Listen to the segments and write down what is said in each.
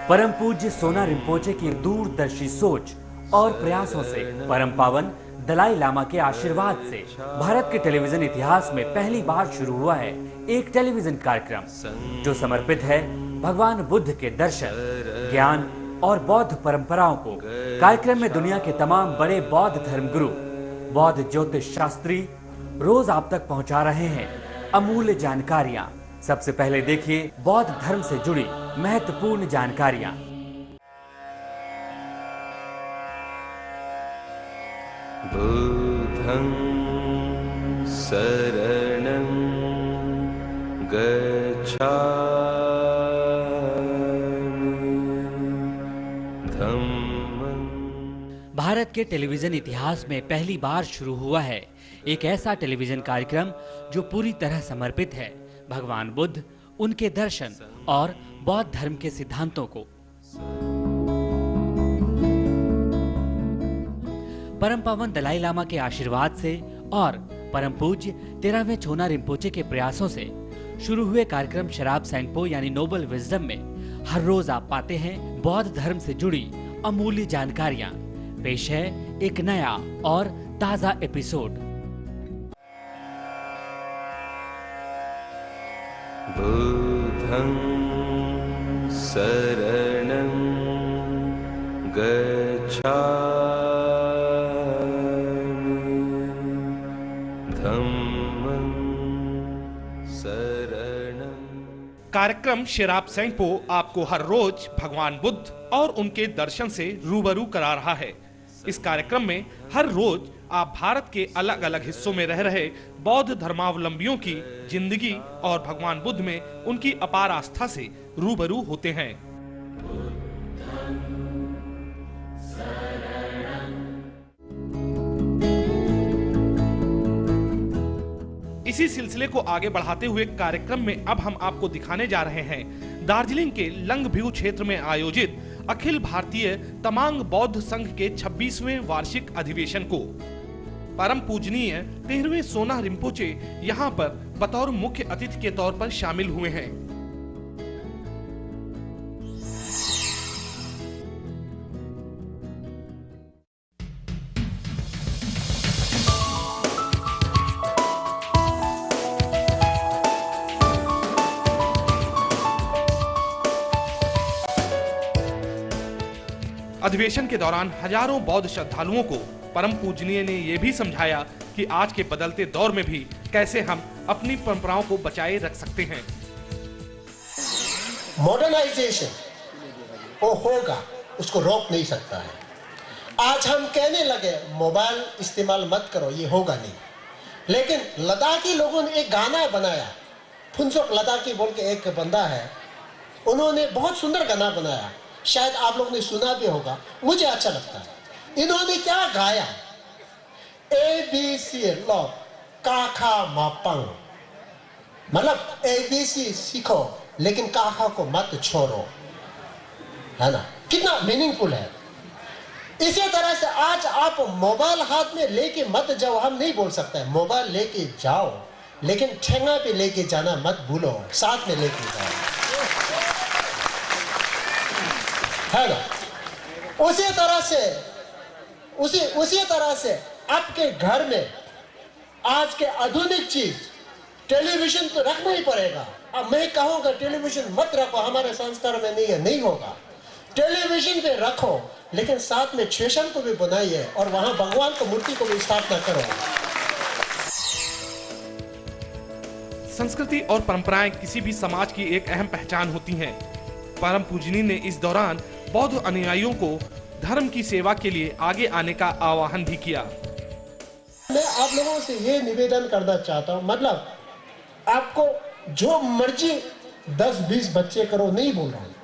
परम पूज्य सोना रिम्पोचे की दूरदर्शी सोच और प्रयासों से परम पावन दलाई लामा के आशीर्वाद से भारत के टेलीविजन इतिहास में पहली बार शुरू हुआ है एक टेलीविजन कार्यक्रम जो समर्पित है भगवान बुद्ध के दर्शन, ज्ञान और बौद्ध परंपराओं को। कार्यक्रम में दुनिया के तमाम बड़े बौद्ध धर्मगुरु, बौद्ध ज्योतिष शास्त्री रोज आप तक पहुंचा रहे हैं अमूल्य जानकारियां। सबसे पहले देखिए बौद्ध धर्म से जुड़ी महत्वपूर्ण जानकारियां। बुद्धं शरणं गच्छामि धम्मं। भारत के टेलीविजन इतिहास में पहली बार शुरू हुआ है एक ऐसा टेलीविजन कार्यक्रम जो पूरी तरह समर्पित है भगवान बुद्ध, उनके दर्शन और बौद्ध धर्म के सिद्धांतों को। परम पावन दलाई लामा के आशीर्वाद से और परम पूज्य 13वें छोना रिम्पोचे के प्रयासों से शुरू हुए कार्यक्रम शराब सैंगपो यानी नोबल विजडम में हर रोज आप पाते हैं बौद्ध धर्म से जुड़ी अमूल्य जानकारियां। पेश है एक नया और ताजा एपिसोड। बुद्धं शरणं गच्छामि धम्मं शरणं। कार्यक्रम शराब सैंगपो आपको हर रोज भगवान बुद्ध और उनके दर्शन से रूबरू करा रहा है। इस कार्यक्रम में हर रोज आप भारत के अलग अलग हिस्सों में रह रहे बौद्ध धर्मावलंबियों की जिंदगी और भगवान बुद्ध में उनकी अपार आस्था से रूबरू होते हैं। इसी सिलसिले को आगे बढ़ाते हुए कार्यक्रम में अब हम आपको दिखाने जा रहे हैं दार्जिलिंग के लंगभ्यू क्षेत्र में आयोजित अखिल भारतीय तमांग बौद्ध संघ के 26वें वार्षिक अधिवेशन को। परम पूजनीय 13वें सोना रिम्पोचे यहाँ पर बतौर मुख्य अतिथि के तौर पर शामिल हुए हैं। अधिवेशन के दौरान हजारों बौद्ध श्रद्धालुओं को परम पूजनीय ने यह भी समझाया कि आज के बदलते दौर में भी कैसे हम अपनी परंपराओं को बचाए रख सकते हैं। मॉडर्नाइजेशन वो होगा, उसको रोक नहीं सकता है। आज हम कहने लगे मोबाइल इस्तेमाल मत करो, ये होगा नहीं। लेकिन लद्दाखी लोगों ने एक गाना बनाया, फुनसुक लद्दाखी बोल के एक बंदा है, उन्होंने बहुत सुंदर गाना बनाया, शायद आप लोग ने सुना भी होगा, मुझे अच्छा लगता है। इन्होंने क्या गाया, ABC लो काखा मापंग, मतलब ABC सीखो लेकिन काखा को मत छोड़ो, है ना? कितना मीनिंगफुल है। इसी तरह से आज आप मोबाइल हाथ में लेके मत जाओ, हम नहीं बोल सकते मोबाइल लेके जाओ, लेकिन ठेंगा पे लेके जाना मत भूलो, साथ में लेके जाओ, है ना? उसी तरह से आपके घर में आज के आधुनिक चीज टेलीविजन तो रखना ही पड़ेगा। अब मैं कहूँगा टेलीविजन मत रखो, हमारे संस्कार में नहीं है, नहीं होगा। टेलीविजन पे रखो लेकिन साथ में स्टेशन को भी बनाइए और वहां भगवान की मूर्ति को भी स्थापना करो। संस्कृति और परंपराएं किसी भी समाज की एक अहम पहचान होती हैं। परम पूजनी ने इस दौरान बौद्ध अनुयायियों को धर्म की सेवा के लिए आगे आने का आह्वान भी किया। मैं आप लोगों से ये निवेदन करना चाहता हूँ, मतलब आपको जो मर्जी 10-20 बच्चे करो, नहीं बोल रहा हूँ,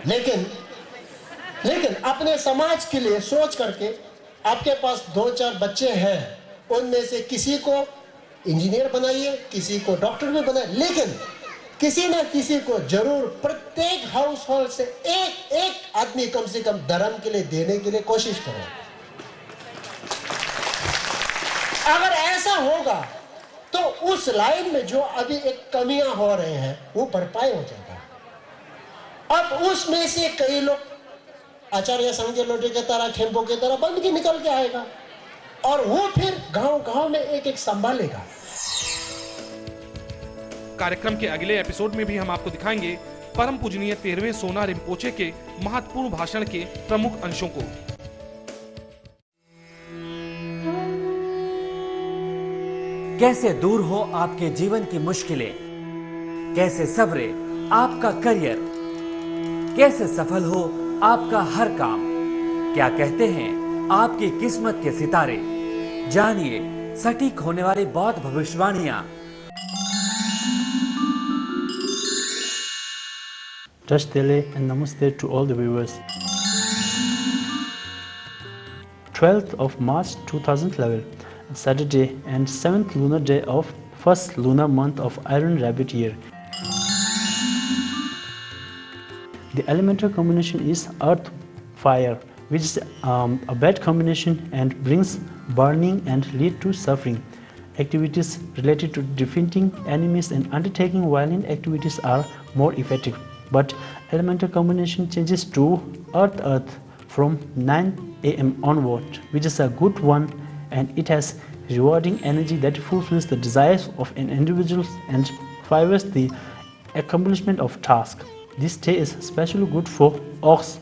लेकिन अपने समाज के लिए सोच करके आपके पास 2-4 बच्चे हैं, उनमें से किसी को इंजीनियर बनाइए, किसी को डॉक्टर भी बनाइए, लेकिन किसी ना किसी को जरूर प्रत्येक हाउस होल्ड से एक आदमी कम से कम धर्म के लिए देने के लिए कोशिश करो। अगर ऐसा होगा तो उस लाइन में जो अभी एक कमियां हो रहे हैं वो भरपाई हो जाएगा। अब उसमें से कई लोग आचार्य संजय लोटे की तरह, खेम्बो की तरह बन के निकल के आएगा और वो फिर गांव-गांव में एक-एक संभालेगा। कार्यक्रम के अगले एपिसोड में भी हम आपको दिखाएंगे परम पूजनीय 13वें सोना रिम्पोचे के महत्वपूर्ण भाषण के प्रमुख अंशों को। कैसे दूर हो आपके जीवन की मुश्किलें, कैसे सवरे आपका करियर, कैसे सफल हो आपका हर काम, क्या कहते हैं आपकी किस्मत के सितारे। जानिए सटीक होने वाली बौद्ध भविष्यवाणियां। Tashtele and Namaste to all the viewers. 12th of March 2011, Saturday and 7th lunar day of first lunar month of Iron Rabbit year. The elemental combination is Earth Fire, which is a bad combination and brings burning and lead to suffering. Activities related to defeating enemies and undertaking violent activities are more effective. But elemental combination changes to Earth from 9 AM onward, which is a good one, and it has rewarding energy that fulfills the desires of an individual and favors the accomplishment of task. This day is especially good for ox,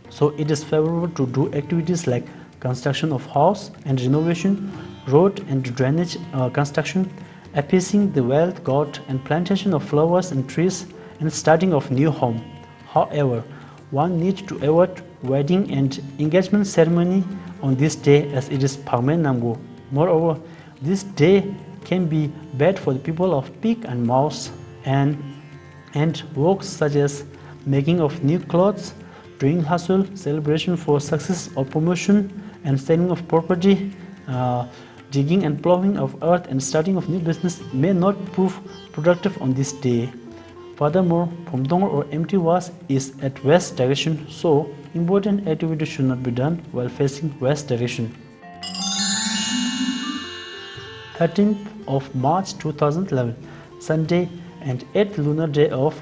so it is favorable to do activities like construction of house and renovation, road and drainage construction, appeasing the wealth god, and plantation of flowers and trees, and starting of new home. However, one needs to avoid wedding and engagement ceremony on this day as it is Pagmen Namgo. Moreover, this day can be bad for the people of pig and mouse, and works such as making of new clothes, doing hustle, celebration for success or promotion, and selling of property, digging and plowing of earth, and starting of new business may not prove productive on this day. Furthermore, Pomdong or empty was is at west direction, so important activity should not be done while facing west direction. 13th of March 2011, Sunday and 8th lunar day of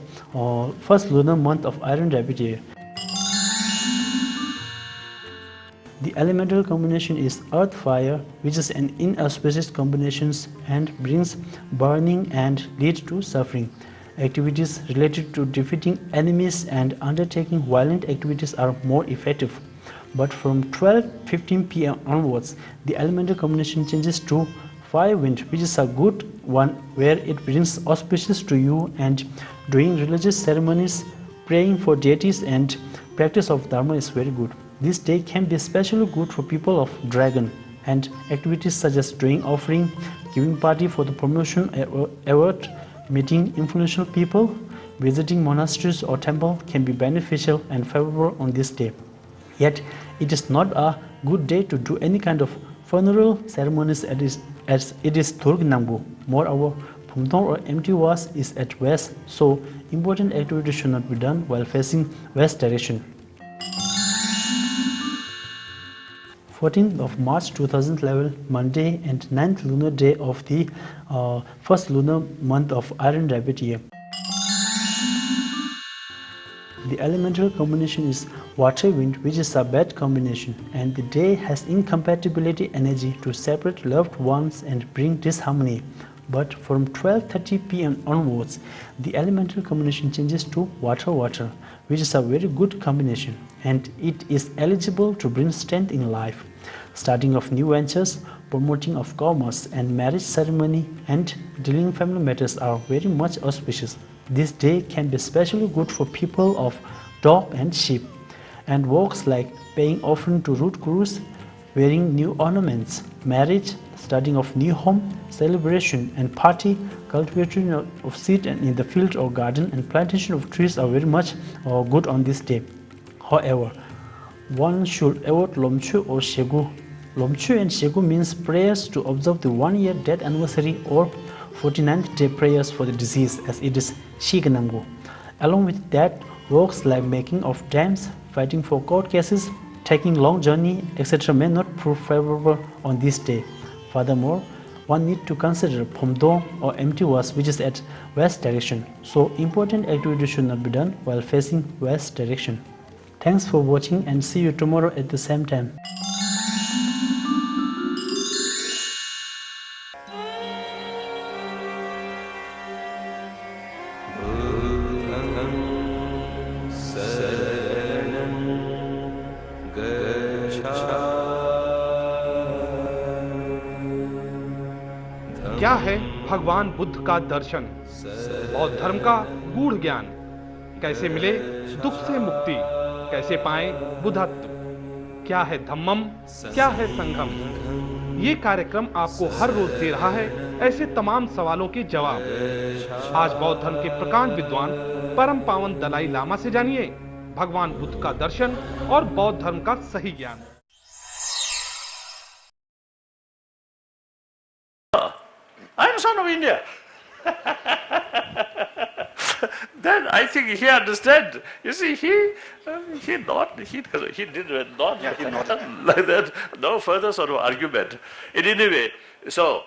first lunar month of Iron Rabbit year. The elemental combination is Earth Fire, which is an inauspicious combination and brings burning and leads to suffering. Activities related to defeating enemies and undertaking violent activities are more effective. But from 12:15 PM onwards, the elemental combination changes to Fire Wind, which is a good one where it brings auspicious to you, and doing religious ceremonies, praying for deities, and practice of Dharma is very good. This day can be especially good for people of Dragon, and activities such as doing offering, giving party for the promotion award, meeting influential people, visiting monasteries or temple can be beneficial and favorable on this day. Yet, it is not a good day to do any kind of funeral ceremonies as it is Turk Nambu. Moreover, Pumdong or empty was is at west, so important activities should not be done while facing west direction. 14th of March 2011, Monday and 9th lunar day of the first lunar month of Iron Rabbit year. The elemental combination is Water Wind, which is a bad combination, and the day has incompatibility energy to separate loved ones and bring disharmony. But from 12:30 PM onwards, the elemental combination changes to Water, which is a very good combination, and it is eligible to bring strength in life. Starting of new ventures, promoting of commerce, and marriage ceremony, and dealing family matters are very much auspicious. This day can be especially good for people of dog and sheep, and works like paying offering to root gurus, wearing new ornaments, marriage, starting of new home, celebration and party, cultivation of seed and in the field or garden, and plantation of trees are very much good on this day. However, one should avoid Lomchu or Shegu. Lomchu and Shegu means prayers to observe the 1-year death anniversary or 49th day prayers for the deceased, as it is Shiganamgo. Along with that, works like making of dams, fighting for court cases, taking long journey, etc. may not prove favorable on this day. Furthermore, one need to consider Phomdo or empty was which is at west direction. So important activities should not be done while facing west direction. Thanks for watching and see you tomorrow at the same time. क्या है भगवान बुद्ध का दर्शन, बौद्ध धर्म का गूढ़ ज्ञान, कैसे मिले दुख से मुक्ति, कैसे पाए बुद्धत्व, क्या है धम्मम, क्या है संघम। ये कार्यक्रम आपको हर रोज दे रहा है ऐसे तमाम सवालों के जवाब। आज बौद्ध धर्म के प्रकांड विद्वान परम पावन दलाई लामा से जानिए भगवान बुद्ध का दर्शन और बौद्ध धर्म का सही ज्ञान। I'm son of India. Then I think he understand. You see, he did not like that. No further sort of argument. In any way, so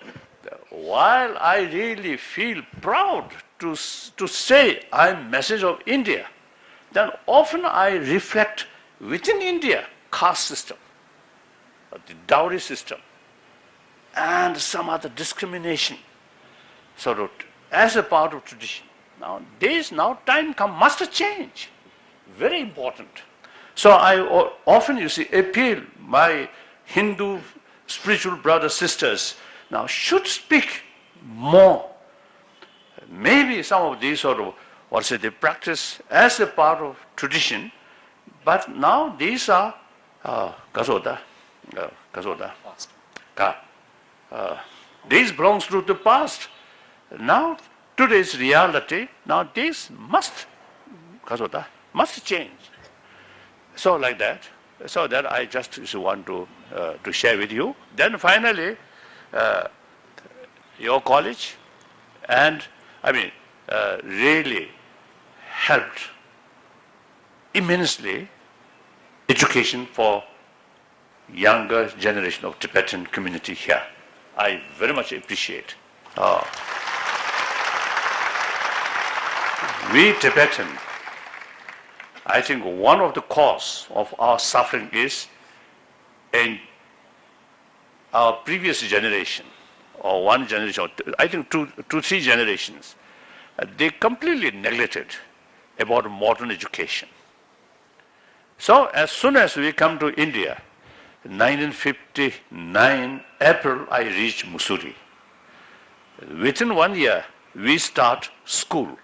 while I really feel proud to say I'm message of India, then often I reflect within India caste system, the dowry system, and some other discrimination, sort of as a part of tradition. Now time must change. Very important. So I often, you see, appeal my Hindu spiritual brothers, sisters, now should speak more. Maybe some of these sort of, they practice as a part of tradition, but now these are Gazoda. This belongs to the past. Now, today's reality, now this must change. So like that, so that I just want to share with you. Then finally, your college, and really helped immensely education for younger generation of Tibetan community here. I very much appreciate. We Tibetan, I think one of the cause of our suffering is in our previous generation, or one generation, I think two, three generations, they completely neglected about modern education. So as soon as we come to India, 1959 April, I reached Mussoorie. Within 1 year, we start school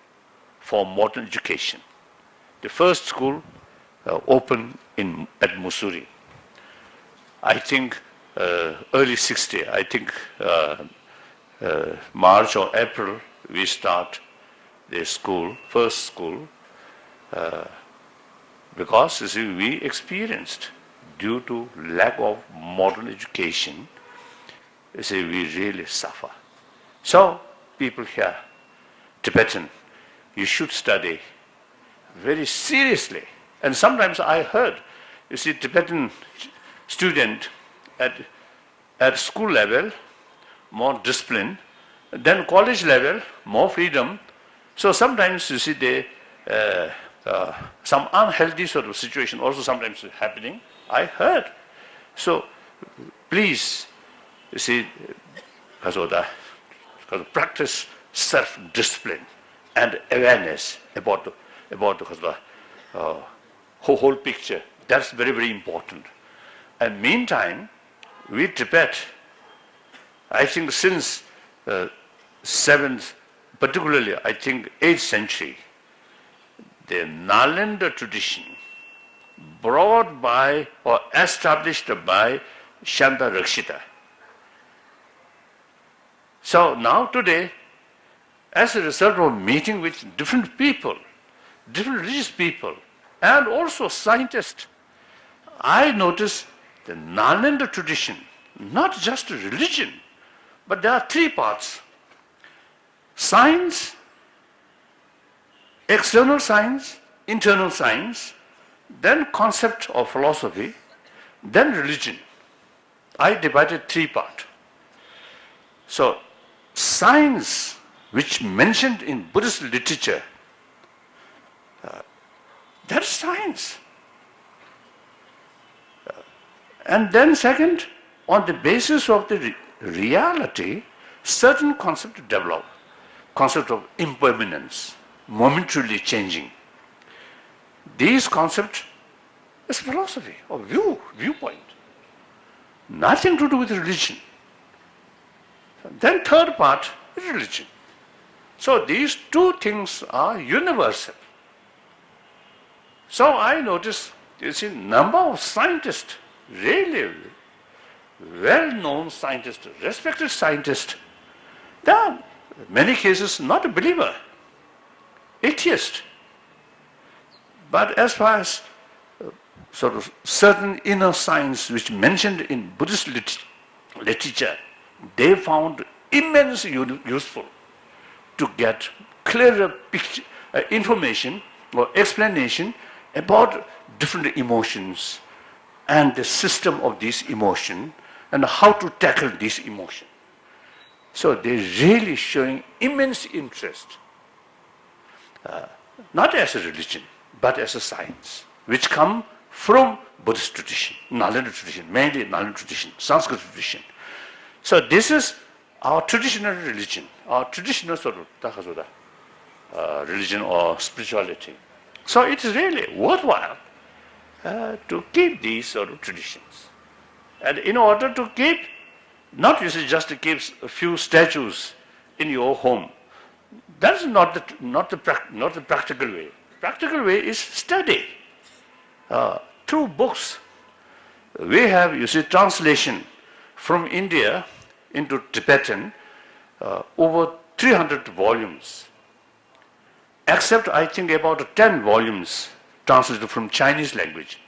for modern education. The first school opened at Mussoorie. I think early 60, I think March or April, we start the school, first school, because you see, we experienced, due to lack of modern education, you see, we really suffer. So people here, Tibetan, you should study very seriously. And sometimes I heard, you see, Tibetan student at school level, more discipline, then college level, more freedom. So sometimes, you see, they, some unhealthy sort of situation also sometimes happening, I heard. So please, you see, practice self-discipline and awareness about the whole picture. That's very, very important. And meantime, we Tibet, I think since 7th, particularly I think 8th century, the Nalanda tradition brought by or established by Shanta Rakshita. So now today, as a result of meeting with different people, different religious people, and also scientists, I notice the Nalanda tradition, not just a religion, but there are three parts: science, external science, internal science, then concept of philosophy, then religion. I divided three parts. So, science which mentioned in Buddhist literature, that's science. And then second, on the basis of the reality, certain concepts develop. Concept of impermanence, momentarily changing. These concepts is philosophy or viewpoint. Nothing to do with religion. Then third part is religion. So these two things are universal. So I notice, you see, number of scientists, really well-known scientists, respected scientists, they are in many cases not a believer, atheist. But as far as sort of certain inner science which mentioned in Buddhist literature, they found immensely useful to get clearer picture, information or explanation about different emotions and the system of these emotions and how to tackle these emotions. So they're really showing immense interest, not as a religion, but as a science, which come from Buddhist tradition, Nalanda tradition, mainly Nalanda tradition, Sanskrit tradition. So this is our traditional religion, our traditional sort of religion or spirituality. So it is really worthwhile to keep these sort of traditions. And in order to keep, not just to keep a few statues in your home, that is not the practical way. Practical way is study. Through books, we have, you see, translation from India into Tibetan, over 300 volumes, except I think about 10 volumes translated from Chinese language.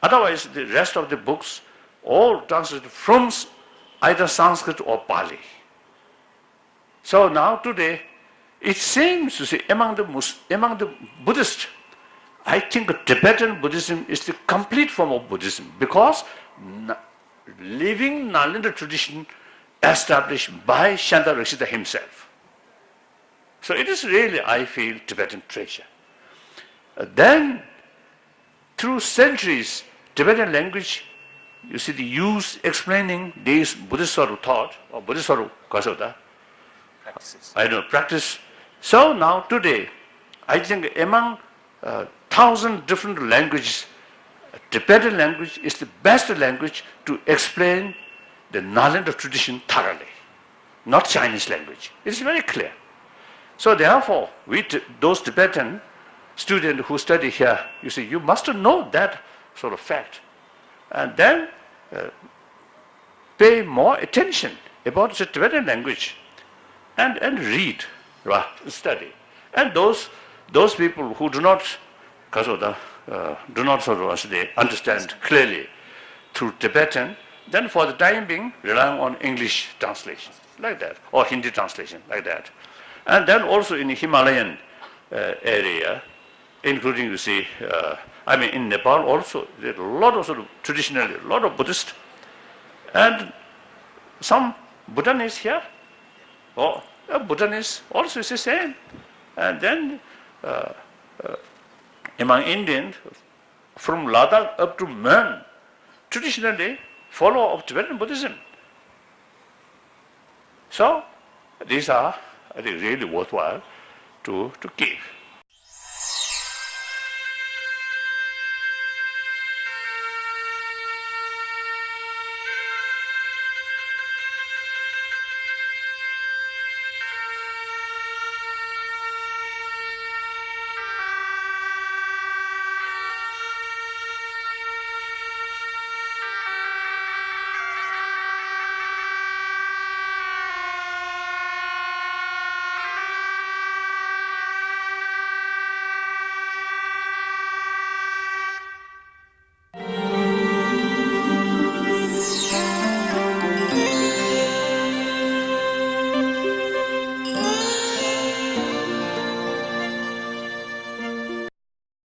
Otherwise, the rest of the books all translated from either Sanskrit or Pali. So now today, it seems to see among the Buddhists, I think Tibetan Buddhism is the complete form of Buddhism because living Nalanda tradition established by Shantarakshita himself. So it is really, I feel, Tibetan treasure. Then, through centuries, Tibetan language, you see the use explaining these Buddhist sort of thought, or Buddhist sort of kasota, practice. So now today, I think among 1,000 different languages, Tibetan language is the best language to explain the Nalanda tradition thoroughly, not Chinese language. It is very clear. So therefore, those Tibetan students who study here, you see, you must know that sort of fact. And then pay more attention about the Tibetan language and read, study. And those people who do not understand clearly through Tibetan, then for the time being, relying on English translation, like that, or Hindi translation, like that. And then also in the Himalayan area, including, you see, in Nepal also, there are a lot of traditionally, a lot of Buddhists, and some Bhutanese here, or Bhutanese also is the same. And then among Indians, from Ladakh up to Man, traditionally follow of Tibetan Buddhism. So these are, I think, really worthwhile to keep.